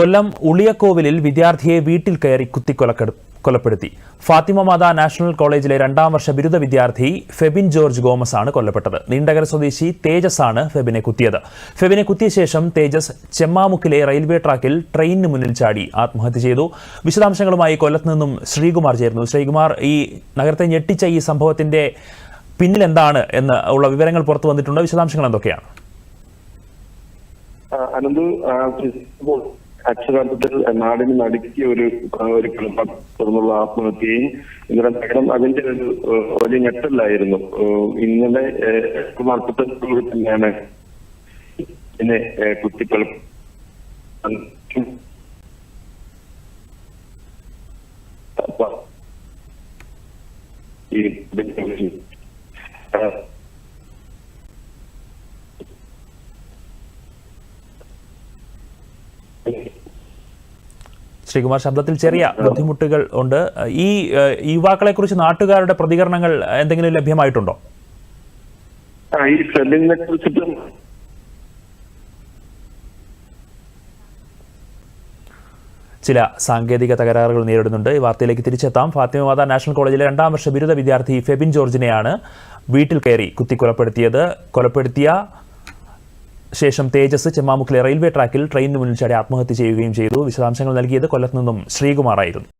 കൊല്ലം ഉളിയക്കോവിലിൽ വിദ്യാർത്ഥിയെ വീട്ടിൽ കയറി കൊലപ്പെടുത്തി. ഫാത്തിമ മാതാ നാഷണൽ കോളേജിലെ 2ാം വർഷ ബിരുദ വിദ്യാർത്ഥി ഫെബിൻ ജോർജ് ഗോമസ് ആണ് കൊല്ലപ്പെട്ടത്. നീണ്ടകര സ്വദേശി തേജസ് ആണ് ഫെബിനെ കുത്തിയത്. ഫെബിനെ കുത്തിയ ശേഷം തേജസ് ചെമ്മാമുക്കിലെ റെയിൽവേ ട്രാക്കിൽ ട്രെയിനിന് മുന്നിൽ ചാടി ആത്മഹത്യ ചെയ്തു. വിശദാംശങ്ങളുമായി കൊല്ലത്ത് നിന്നും ശ്രീകുമാർ ചേർന്നു. ശ്രീകുമാർ, ഈ നഗരത്തെ ഞെട്ടിച്ച ഈ സംഭവത്തിന്റെ പിന്നിൽ എന്താണ് എന്ന് ഉള്ള വിവരങ്ങൾ പുറത്തു വന്നിട്ടുണ്ട്. വിശദാംശങ്ങൾ എന്തൊക്കെയാണ്? അക്ഷരാർത്ഥത്തിൽ നാടിന് നടുക്കിയ ഒരു തുടർന്നുള്ള ആത്മഹത്യയും ഇന്നലെ നഗരം അതിന്റെ ഒരു വലിയ ഞെട്ടലായിരുന്നു. ഇന്നലെ മാർക്കറ്റിലൂടെ തന്നെയാണ് ഇതിനെ കുത്തിക്കൊല ശ്രീകുമാർ, ശബ്ദത്തിൽ ചെറിയ ബുദ്ധിമുട്ടുകൾ ഉണ്ട്. ഈ യുവാക്കളെ കുറിച്ച് നാട്ടുകാരുടെ പ്രതികരണങ്ങൾ എന്തെങ്കിലും ലഭ്യമായിട്ടുണ്ടോ? ഈ സെല്ലിനെ കുറിച്ചിട്ട് ചില സാങ്കേതിക തകരാറുകൾ നേരിടുന്നുണ്ട്. ഈ വാർത്തയിലേക്ക് തിരിച്ചെത്താം. ഫാത്തിമ മാതാ നാഷണൽ കോളേജിലെ 2ാം വർഷ ബിരുദ വിദ്യാർത്ഥി ഫെബിൻ ജോർജിനെയാണ് വീട്ടിൽ കയറി കൊലപ്പെടുത്തിയ ശേഷം തേജസ് ചെമ്മാമുക്കിലെ റെയിൽവേ ട്രാക്കിൽ ട്രെയിനിന് മുന്നിൽ ചാടി ആത്മഹത്യ ചെയ്യുകയും ചെയ്തു. വിശദാംശങ്ങൾ നൽകിയത് കൊല്ലത്ത് നിന്നും ശ്രീകുമാറായിരുന്നു.